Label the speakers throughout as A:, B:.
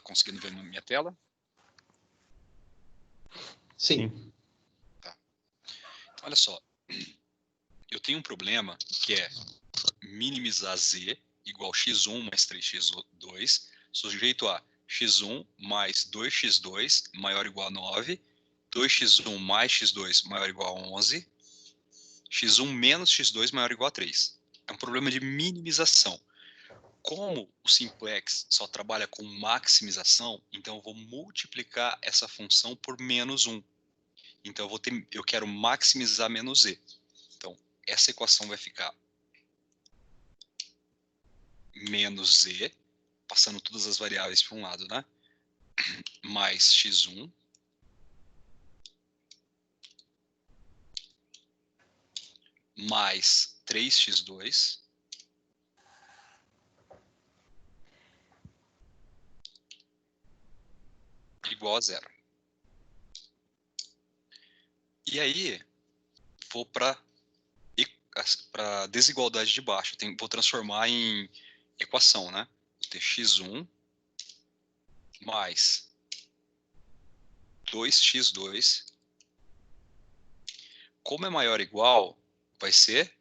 A: conseguindo ver na minha tela?
B: Sim.
A: Tá. Então, olha só. Eu tenho um problema que é minimizar z igual x1 mais 3x2, sujeito a x1 mais 2x2 maior ou igual a 9, 2x1 mais x2 maior ou igual a 11, x1 menos x2 maior ou igual a 3. É um problema de minimização. Como o simplex só trabalha com maximização, então eu vou multiplicar essa função por menos 1. Então eu quero maximizar menos z. Então, essa equação vai ficar menos z, passando todas as variáveis para um lado, né? Mais x1 mais 3x2 igual a 0. E aí, vou para desigualdade de baixo. Vou transformar em equação, né? Vou ter x1 mais 2x2. Como é maior ou igual, vai ser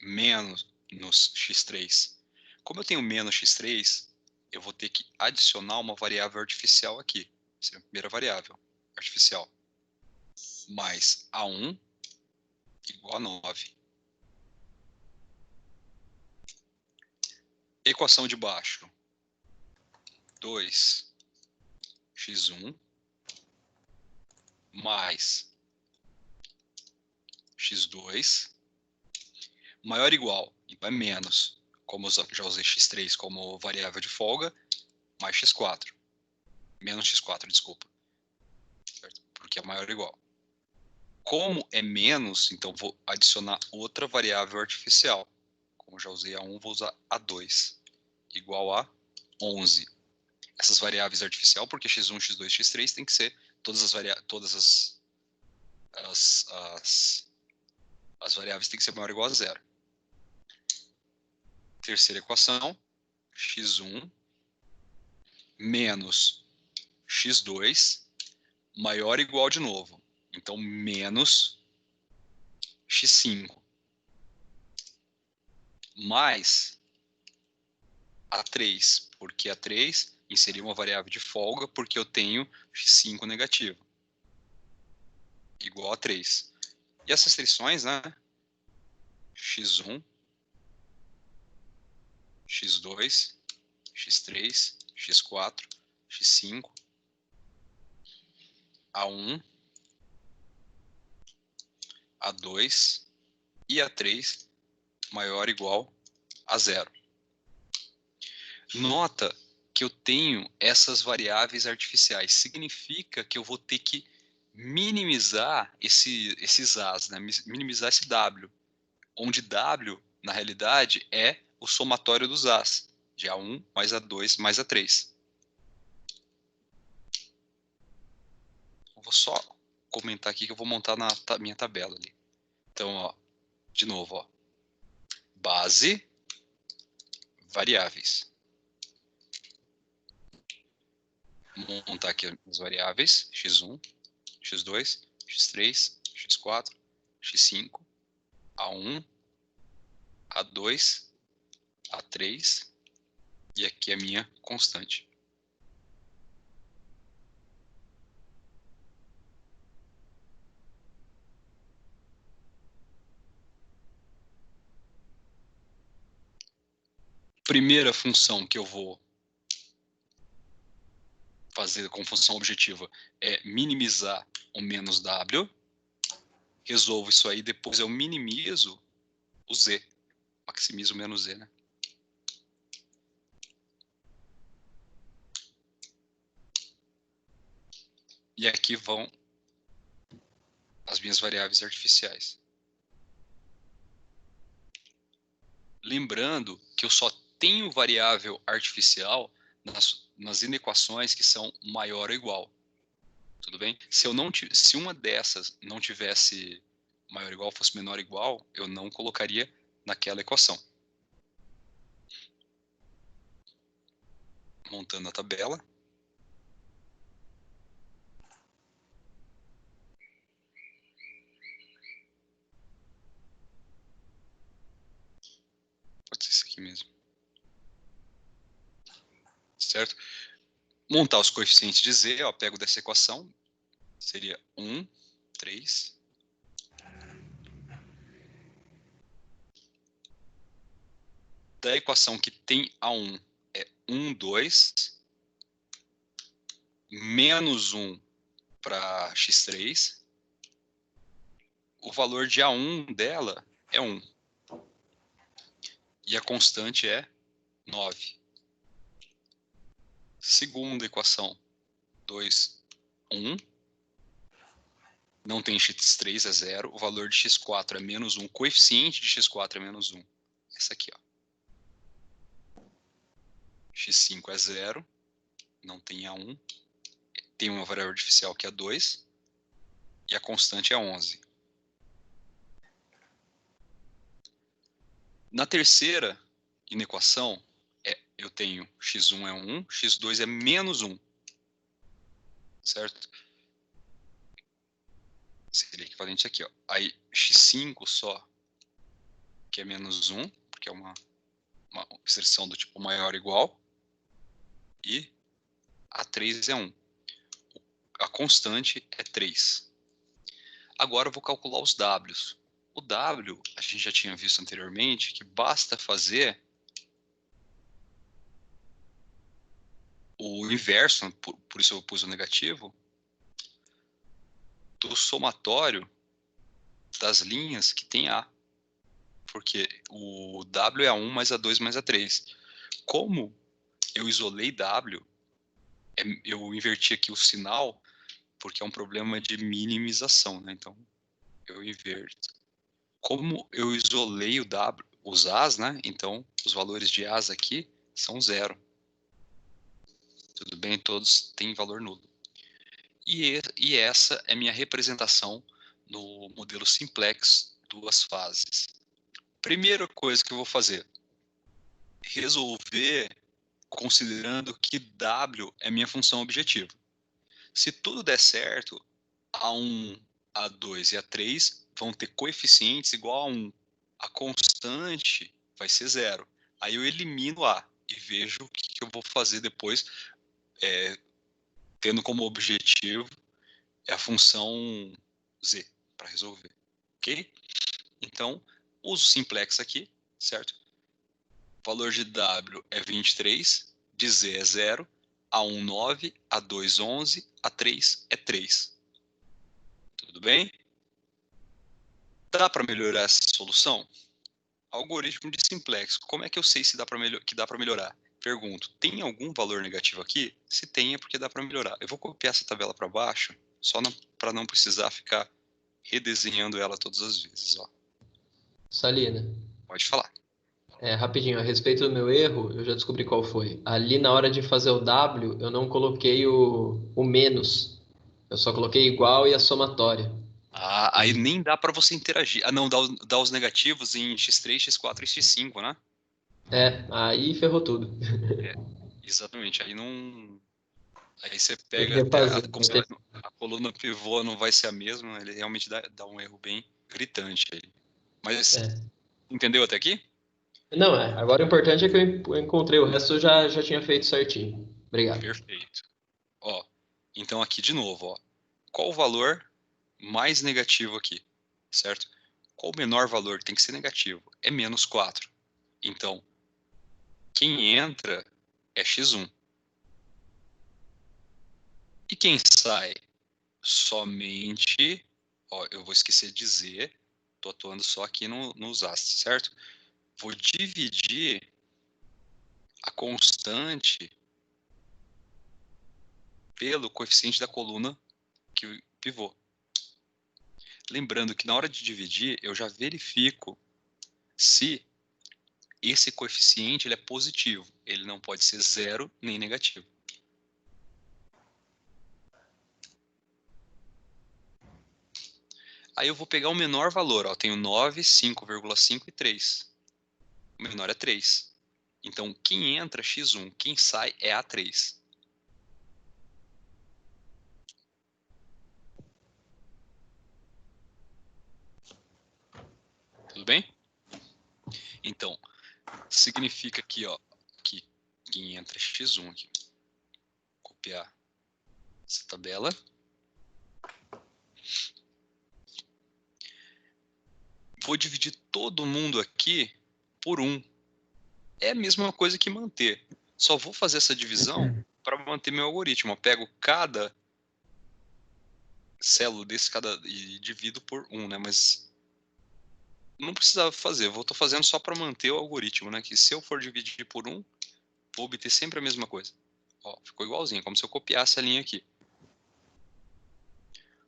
A: menos x3. Como eu tenho menos x3, eu vou ter que adicionar uma variável artificial aqui. Essa é a primeira variável artificial. Mais A1 igual a 9. Equação de baixo. 2x1 mais x2 maior ou igual, então é menos, como eu já usei x3 como variável de folga, mais x4. Menos x4, desculpa. Certo? Porque é maior ou igual. Como é menos, então vou adicionar outra variável artificial. Como já usei A1, vou usar A2. Igual a 11. Essas variáveis artificiais, porque x1, x2, x3 tem que ser todas as variáveis tem que ser maior ou igual a 0. Terceira equação, x1 menos x2 maior ou igual de novo. Então, menos x5 mais A3, porque A3 inserir uma variável de folga, porque eu tenho x5 negativo, igual a 3. E as restrições, né? x1, x2, x3, x4, x5, A1, A2 e A3 maior ou igual a 0. Nota que eu tenho essas variáveis artificiais. Significa que eu vou ter que minimizar esses A's, né? Minimizar esse W. Onde W, na realidade, é o somatório dos A's. De A1 mais A2 mais A3. Eu vou só comentar aqui que eu vou montar na minha tabela ali. Então, ó, de novo, ó, base, variáveis. Vou montar aqui as variáveis, x1, x2, x3, x4, x5, A1, A2, A3, e aqui a minha constante. Primeira função que eu vou fazer com função objetiva é minimizar o menos W. Resolvo isso aí, depois eu minimizo o Z. Maximizo o menos Z, né? E aqui vão as minhas variáveis artificiais. Lembrando que eu só tenho variável artificial nas inequações que são maior ou igual. Tudo bem? Se uma dessas não tivesse maior ou igual, fosse menor ou igual, eu não colocaria naquela equação. montando a tabela. Pode ser isso aqui mesmo. Certo? Montar os coeficientes de z, ó, pego dessa equação, seria 1, 3. Da equação que tem A1 é 1, 2, menos 1 para x3. O valor de A1 dela é 1. E a constante é 9. Segunda equação, 2, 1. Não tem x3, é 0. O valor de x4 é menos 1. O coeficiente de x4 é menos 1. Essa aqui, ó. x5 é 0. Não tem A1. Tem uma variável artificial que é 2. E a constante é 11. Na terceira inequação, eu tenho x1 é 1, x2 é menos 1. Certo? Seria equivalente aqui, ó. Aí x5 só, que é menos 1, porque é uma expressão do tipo maior ou igual. E A3 é 1. A constante é 3. Agora eu vou calcular os Ws. O W, a gente já tinha visto anteriormente, que basta fazer o inverso, por isso eu pus o negativo, do somatório das linhas que tem A. Porque o W é A1 mais A2 mais A3. Como eu isolei W, eu inverti aqui o sinal, porque é um problema de minimização, né? Então, eu inverto. Como eu isolei o W, os As, né? Então, os valores de As aqui são 0. Tudo bem? Todos têm valor nulo. E essa é minha representação no modelo simplex, duas fases. Primeira coisa que eu vou fazer, resolver considerando que W é minha função objetiva. Se tudo der certo, A1, A2 e A3 vão ter coeficientes igual a 1. A constante vai ser 0. Aí eu elimino A e vejo o que eu vou fazer depois, tendo como objetivo a função Z para resolver. Ok? Então, uso o simplex aqui, certo? O valor de W é 23, de Z é 0, A1 9, A2 11, A3 é 3. Tudo bem? Dá para melhorar essa solução? Algoritmo de simplex. Como é que eu sei se dá para melhorar? Pergunto, tem algum valor negativo aqui? Se tem, é porque dá para melhorar. Eu vou copiar essa tabela para baixo, só para não precisar ficar redesenhando ela todas as vezes. Ó.
B: Salina,
A: Pode falar.
B: rapidinho, a respeito do meu erro, eu já descobri qual foi. Ali na hora de fazer o W, eu não coloquei o menos. Eu só coloquei igual e a somatória.
A: Ah, aí nem dá para você interagir. Ah, não, dá os negativos em x3, x4 e x5, né?
B: Aí ferrou tudo.
A: É, exatamente. Aí não. Aí você
B: Tem que
A: pega até.
B: refazer.
A: Como a coluna pivô não vai ser a mesma, ele realmente dá um erro bem gritante aí. Mas
B: É.
A: entendeu até aqui?
B: Não, agora o importante é que eu encontrei o resto, eu já tinha feito certinho. Obrigado.
A: Perfeito. Ó, então aqui de novo, ó. Qual o valor mais negativo aqui? Certo? Qual o menor valor? Tem que ser negativo. É menos 4. Então, quem entra é x1. E quem sai? Somente, ó, eu vou esquecer de dizer, estou atuando só aqui nos astros, certo? Vou dividir a constante pelo coeficiente da coluna que pivô. Lembrando que na hora de dividir, eu já verifico se esse coeficiente ele é positivo. Ele não pode ser zero nem negativo. Aí eu vou pegar o menor valor. Ó, eu tenho 9, 5,5 e 3. O menor é 3. Então, quem entra é x1, quem sai é A3. Tudo bem? Então, significa aqui, ó, que quem entra é x1 aqui. Copiar essa tabela. Vou dividir todo mundo aqui por 1. É a mesma coisa que manter. Só vou fazer essa divisão para manter meu algoritmo. Eu pego cada célula desse e divido por 1, né? Mas não precisava fazer. Eu estou fazendo só para manter o algoritmo, né? Que se eu for dividir por 1, vou obter sempre a mesma coisa. Ó, ficou igualzinho, como se eu copiasse a linha aqui.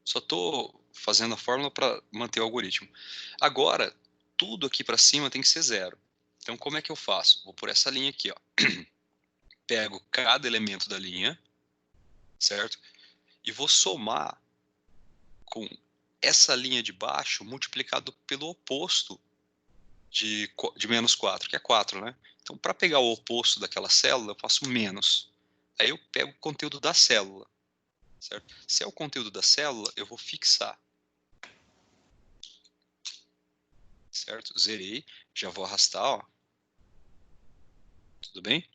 A: Só estou fazendo a fórmula para manter o algoritmo. Agora, tudo aqui para cima tem que ser 0. Então, como é que eu faço? Vou por essa linha aqui, ó. Pego cada elemento da linha, certo? E vou somar com essa linha de baixo multiplicado pelo oposto de menos 4, que é 4, né? Então, para pegar o oposto daquela célula, eu faço menos. Aí eu pego o conteúdo da célula, certo? Se é o conteúdo da célula, eu vou fixar. Certo? Zerei. Já vou arrastar, ó. Tudo bem?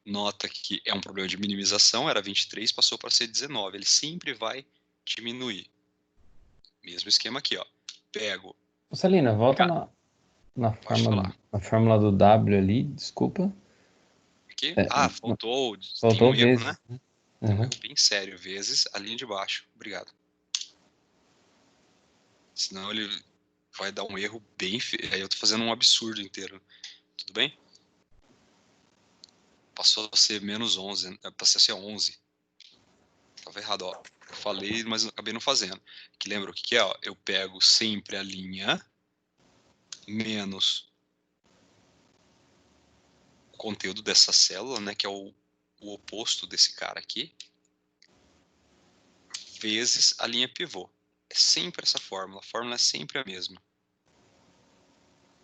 A: Nota que é um problema de minimização, era 23, passou para ser 19. Ele sempre vai diminuir. Mesmo esquema aqui, ó. Pego.
C: Celina, volta
A: Pode falar.
C: na fórmula do W ali, desculpa.
A: Aqui?
C: É,
A: faltou. Tem
C: faltou
A: um erro,
C: vezes,
A: né?
C: Uhum.
A: Tem um erro bem sério. Vezes a linha de baixo. Obrigado. Senão ele vai dar um erro bem feio. Aí eu tô fazendo um absurdo inteiro. Tudo bem? Passou a ser menos 11. Passou a ser 11. Tava errado, ó. Eu falei, mas acabei não fazendo. Que lembra o que é? Ó? Eu pego sempre a linha menos o conteúdo dessa célula, né? Que é o oposto desse cara aqui, vezes a linha pivô. É sempre essa fórmula. A fórmula é sempre a mesma.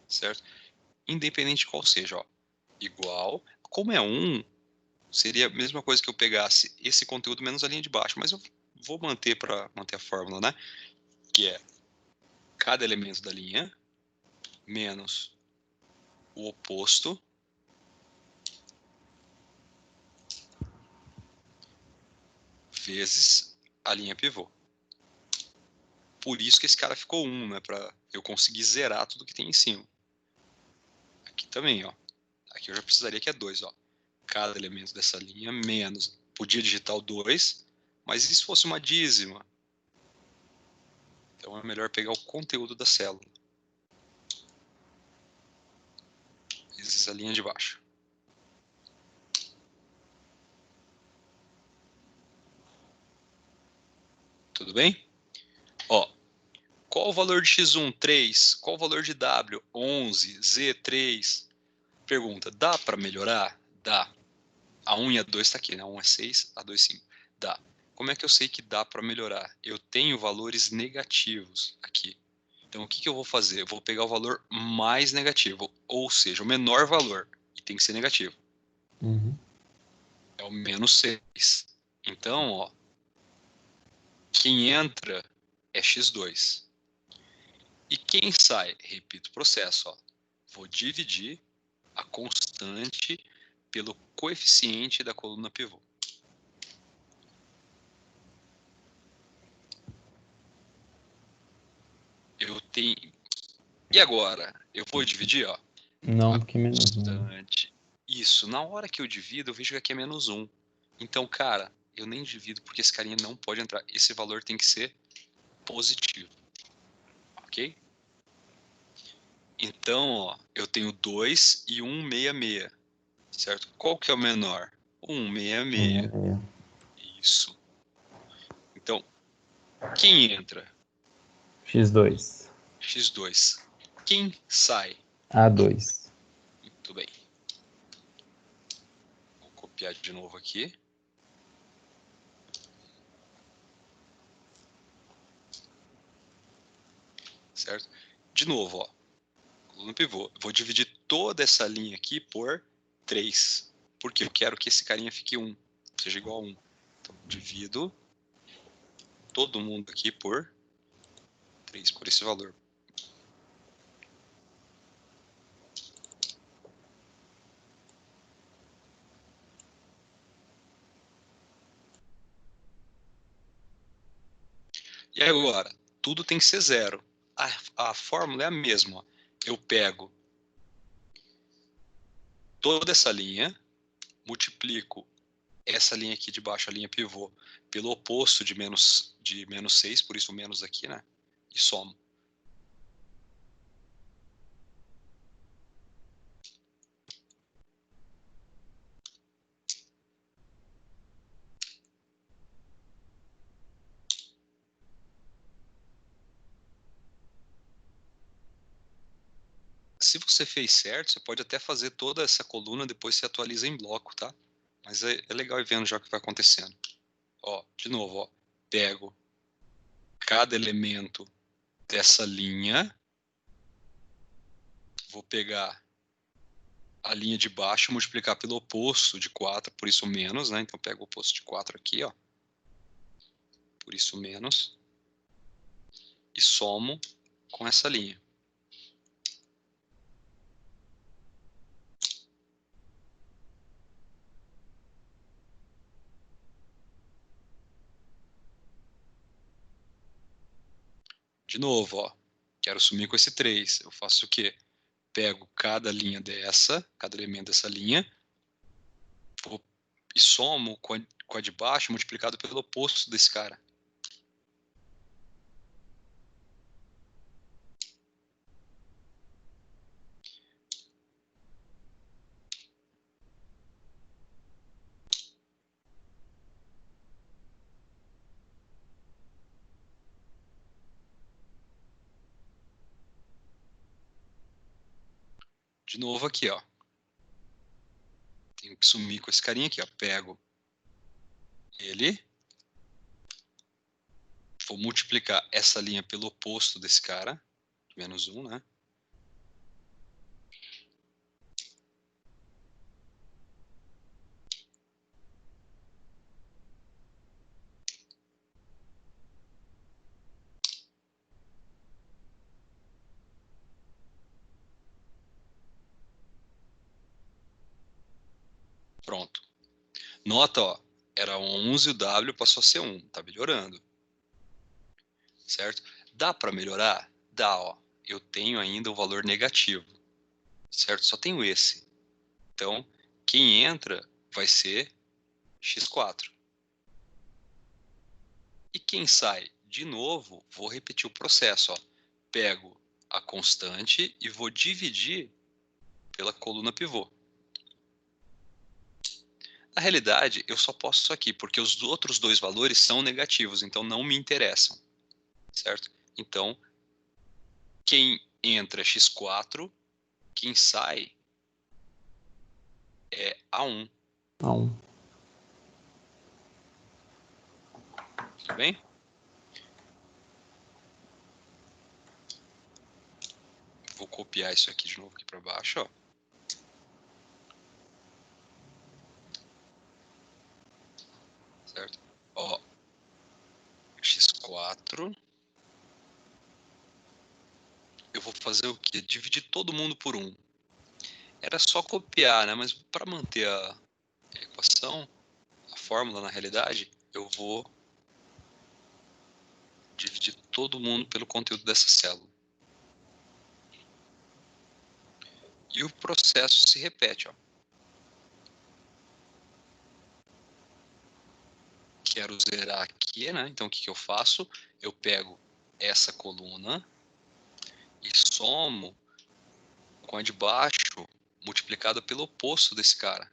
A: Certo? Independente de qual seja, ó. Igual. Como é 1, seria a mesma coisa que eu pegasse esse conteúdo menos a linha de baixo. Mas eu vou manter para manter a fórmula, né? Que é cada elemento da linha menos o oposto vezes a linha pivô. Por isso que esse cara ficou 1, né? Para eu conseguir zerar tudo que tem em cima. Aqui também, ó. Aqui eu já precisaria que é 2, ó. Cada elemento dessa linha menos. Podia digitar o 2, mas e se fosse uma dízima? Então é melhor pegar o conteúdo da célula. Vezes a linha de baixo. Tudo bem? Ó, qual o valor de x1? 3. Qual o valor de w? 11. Z, 3. Pergunta, dá para melhorar? Dá. A 1 e a 2 está aqui, né? A 1 é 6, a 2 5. Dá. Como é que eu sei que dá para melhorar? Eu tenho valores negativos aqui. Então, o que eu vou fazer? Eu vou pegar o valor mais negativo, ou seja, o menor valor, e tem que ser negativo.
C: Uhum.
A: É o menos 6. Então, ó, quem entra é x2. E quem sai? Repito o processo. Ó. Vou dividir a constante pelo coeficiente da coluna pivô. Eu tenho... E agora? Eu vou dividir, ó.
C: Não,
A: A
C: porque é menos 1.
A: constante. Isso. Na hora que eu divido, eu vejo que aqui é menos 1. Então, cara, eu nem divido porque esse carinha não pode entrar. Esse valor tem que ser positivo. Ok? Então, ó, eu tenho 2 e 166. Certo? Qual que é o menor? 166. Isso. Então, quem entra?
C: X2.
A: X2. Quem sai?
C: A2.
A: Muito bem. Vou copiar de novo aqui. Certo? De novo, ó. Coluna pivô. Vou dividir toda essa linha aqui por 3. Porque eu quero que esse carinha fique 1, seja igual a 1. Então, divido todo mundo aqui por 3, por esse valor. E agora, tudo tem que ser 0. A fórmula é a mesma. Ó. Eu pego toda essa linha, multiplico essa linha aqui de baixo, a linha pivô, pelo oposto de menos 6, por isso menos aqui, né? E somo. Se você fez certo, você pode até fazer toda essa coluna, depois você atualiza em bloco, tá? Mas é legal ir vendo já o que vai acontecendo. Ó, de novo, ó, pego cada elemento dessa linha, vou pegar a linha de baixo, multiplicar pelo oposto de 4, por isso menos, né? Então pego o oposto de 4 aqui, ó, por isso menos, e somo com essa linha. De novo, ó, quero sumir com esse 3. Eu faço o quê? Pego cada linha dessa, cada elemento dessa linha, e somo com a de baixo multiplicado pelo oposto desse cara. De novo aqui, ó. Tenho que sumir com esse carinha aqui, ó. Pego ele, vou multiplicar essa linha pelo oposto desse cara, menos 1, né? Pronto. Nota, ó, era 11 e o W passou a ser 1. Tá melhorando. Certo? Dá para melhorar? Dá, ó. Eu tenho ainda o valor negativo. Certo? Só tenho esse. Então, quem entra vai ser x4. E quem sai? De novo, vou repetir o processo. Ó. Pego a constante e vou dividir pela coluna pivô. Na realidade, eu só posso isso aqui, porque os outros dois valores são negativos, então não me interessam. Certo? Então, quem entra é x4, quem sai é A1.
C: A1.
A: Tudo bem? Vou copiar isso aqui de novo aqui para baixo, ó. Certo? Ó, x4. Eu vou fazer o quê? Dividir todo mundo por 1. Era só copiar, né? Mas para manter a equação, a fórmula na realidade, eu vou dividir todo mundo pelo conteúdo dessa célula. E o processo se repete, ó. Quero zerar aqui, né? Então o que eu faço? Eu pego essa coluna e somo com a de baixo multiplicada pelo oposto desse cara.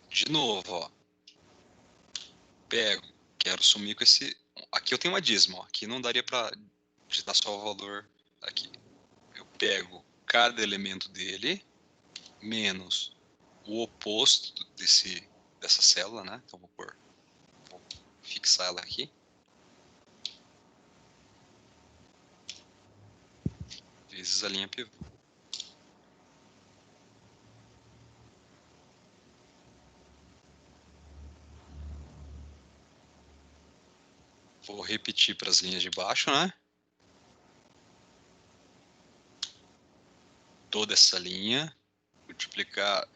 A: De novo, ó. Pego, quero sumir com esse... Aqui eu tenho uma dízima, ó. Aqui não daria para digitar só o valor aqui. Eu pego cada elemento dele, menos o oposto dessa célula, né? Então vou fixar ela aqui. Vezes a linha pivô. Vou repetir para as linhas de baixo, né? Toda essa linha, multiplicar,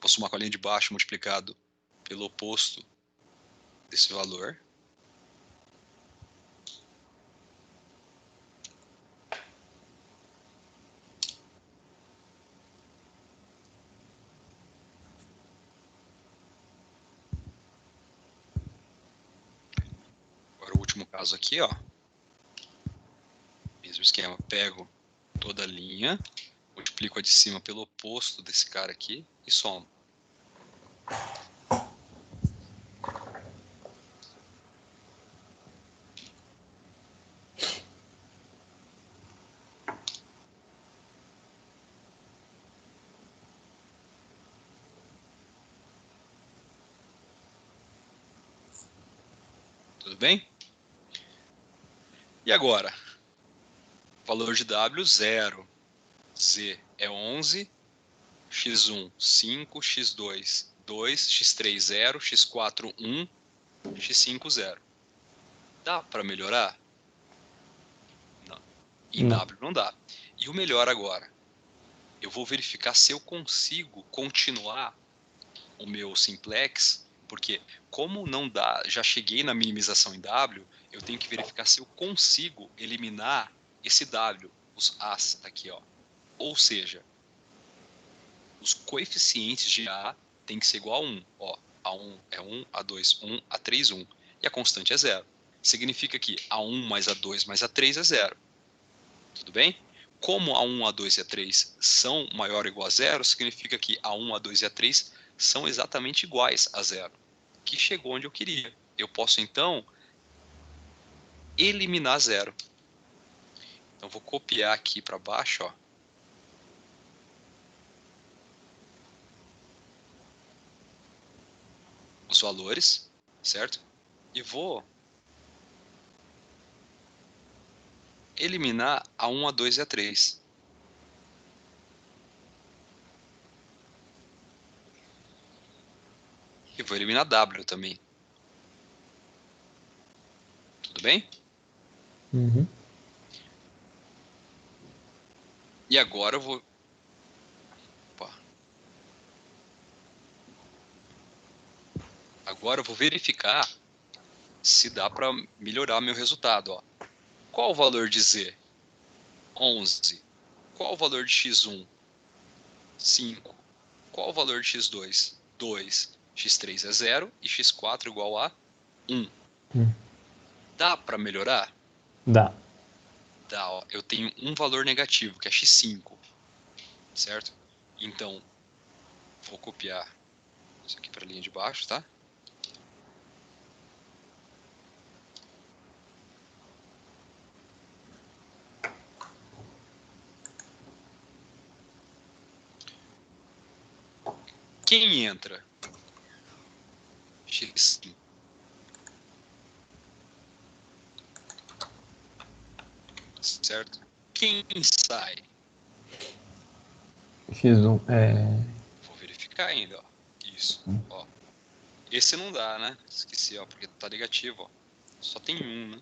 A: vou somar com a linha de baixo multiplicado pelo oposto desse valor. Agora o último caso aqui, ó. Mesmo esquema, pego toda a linha, multiplico a de cima pelo oposto desse cara aqui e somo. Tudo bem? E agora? Valor de W, 0. Z é 11. X1, 5. X2, 2. X3, 0. X4, 1. X5, 0. Dá para melhorar? Não. Em W não dá. E o melhor agora? Eu vou verificar se eu consigo continuar o meu simplex, porque como não dá, já cheguei na minimização em W, eu tenho que verificar se eu consigo eliminar esse W, os A's aqui, ó. Ou seja, os coeficientes de A tem que ser igual a 1. Ó, A1 é 1, A2 1, A3 1. E a constante é 0. Significa que A1 mais A2 mais A3 é 0. Tudo bem? Como A1, A2 e A3 são maior ou igual a 0, significa que A1, A2 e A3 são exatamente iguais a 0. Que chegou onde eu queria. Eu posso, então, eliminar 0. Então, vou copiar aqui para baixo, ó. Os valores, certo? E vou eliminar A1, A2 e A3. E vou eliminar W também. Tudo bem?
C: Uhum.
A: E agora eu vou... Opa. Agora eu vou verificar se dá para melhorar meu resultado. Ó. Qual o valor de Z? 11. Qual o valor de X1? 5. Qual o valor de X2? 2. X3 é 0 e X4 igual a 1. Dá para melhorar?
C: Dá.
A: Dá. Ó. Eu tenho um valor negativo, que é X5. Certo? Então, vou copiar isso aqui para a linha de baixo, tá? Quem entra? X5. Certo? Quem sai?
C: X1
A: Vou verificar ainda, ó. Isso, ó. Esse não dá, né? Esqueci, ó, porque tá negativo, ó. Só tem um, né?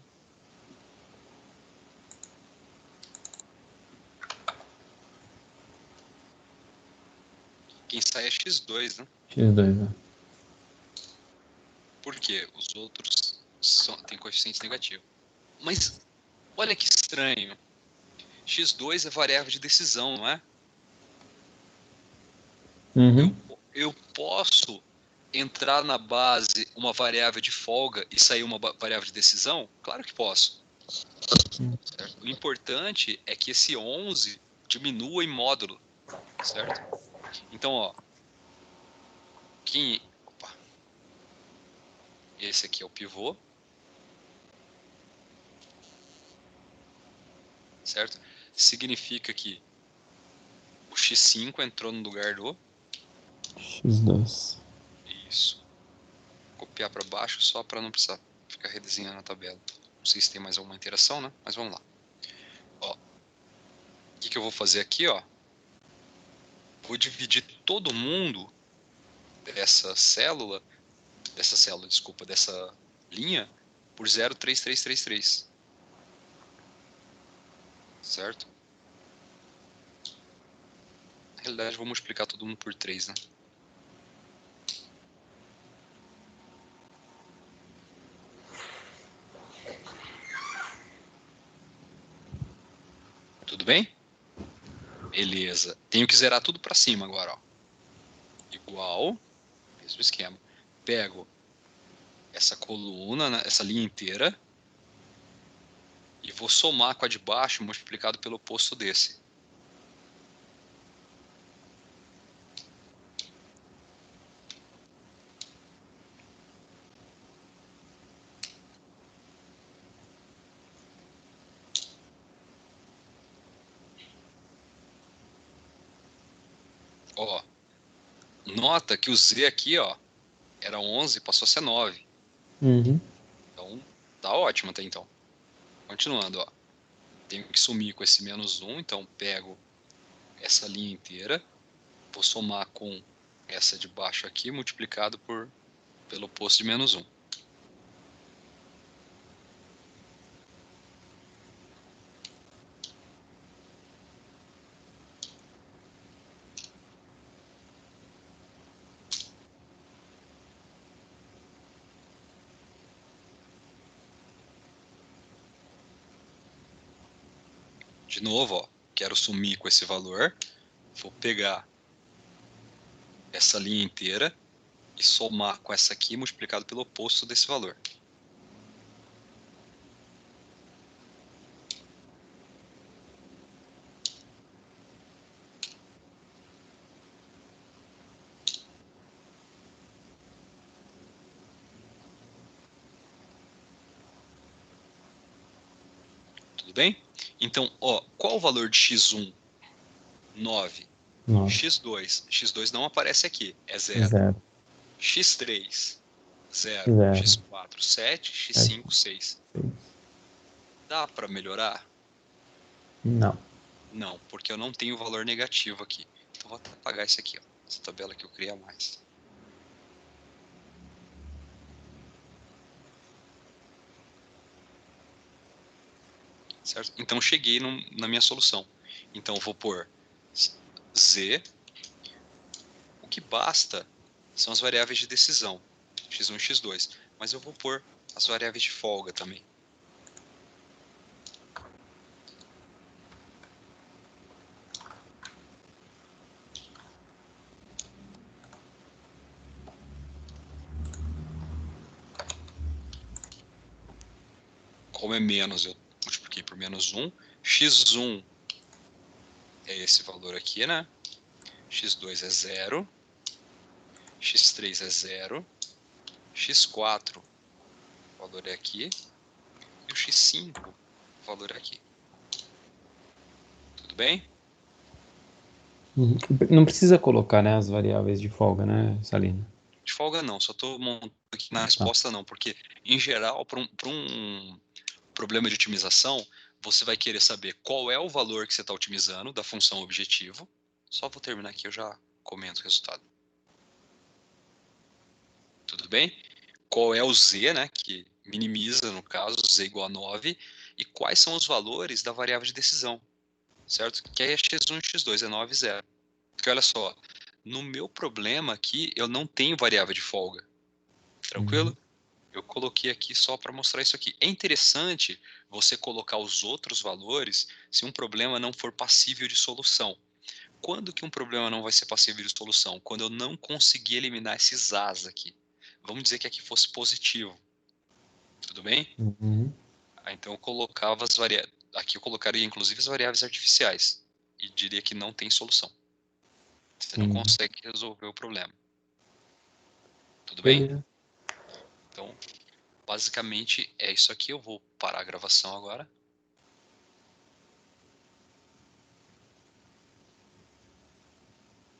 A: Quem sai é X2, né?
C: X2, né?
A: Por quê? Os outros têm coeficiente negativo. Mas, olha que estranho. X2 é variável de decisão, não é?
C: Uhum.
A: Eu posso entrar na base uma variável de folga e sair uma variável de decisão? Claro que posso. Certo? O importante é que esse 11 diminua em módulo, certo? Então, ó, opa, esse aqui é o pivô, certo? Significa que x5 entrou no lugar do...
C: x2.
A: Isso. Copiar para baixo só para não precisar ficar redesenhando a tabela. Não sei se tem mais alguma interação, né? Mas vamos lá. Ó, o que eu vou fazer aqui, ó? Vou dividir todo mundo dessa linha por 0,3333. Certo? Na realidade, eu vou multiplicar todo mundo por 3, né? Tudo bem? Beleza. Tenho que zerar tudo para cima agora, ó. Igual, mesmo esquema. Pego essa coluna, né, essa linha inteira, e vou somar com a de baixo multiplicado pelo oposto desse. Ó, nota que o Z aqui, ó, era 11, passou a ser 9.
C: Uhum.
A: Então, tá ótimo até então. Continuando, ó. Tenho que sumir com esse menos 1, então pego essa linha inteira, vou somar com essa de baixo aqui, multiplicado pelo oposto de menos 1. De novo, ó, quero sumir com esse valor, vou pegar essa linha inteira e somar com essa aqui multiplicado pelo oposto desse valor. Tudo bem? Então, ó, qual o valor de x1? 9.
C: 9.
A: x2. x2 não aparece aqui, é 0.
C: 0.
A: x3, 0.
C: 0.
A: x4, 7. x5, 6. Dá para melhorar?
C: Não.
A: Não, porque eu não tenho valor negativo aqui. Então, vou até apagar isso aqui, ó, essa tabela que eu criei a mais. Certo? Então, cheguei na minha solução. Então, eu vou pôr Z. O que basta são as variáveis de decisão, x1 e x2. Mas eu vou pôr as variáveis de folga também. Como é menos, eu multipliquei por menos 1. x1 é esse valor aqui, né? x2 é 0. x3 é 0. x4, o valor é aqui. E o x5, o valor é aqui. Tudo bem?
C: Não precisa colocar, né, as variáveis de folga, né, Salina?
A: De folga não, só estou montando aqui na resposta não, porque em geral, para um problema de otimização, você vai querer saber qual é o valor que você está otimizando da função objetivo. Só vou terminar aqui, eu já comento o resultado. Tudo bem? Qual é o Z, né, que minimiza, no caso, Z igual a 9, e quais são os valores da variável de decisão, certo? Que é x1 e x2, é 9 e 0. Porque olha só, no meu problema aqui, eu não tenho variável de folga. Tranquilo? Eu coloquei aqui só para mostrar isso aqui. É interessante você colocar os outros valores se um problema não for passível de solução. Quando que um problema não vai ser passível de solução? Quando eu não conseguir eliminar esses As aqui. Vamos dizer que aqui fosse positivo. Tudo bem?
C: Uhum.
A: Então eu colocava as variáveis. Aqui eu colocaria inclusive as variáveis artificiais. E diria que não tem solução. Você não consegue resolver o problema. Tudo bem?
C: Beleza.
A: Então, basicamente é isso aqui. Eu vou parar a gravação agora.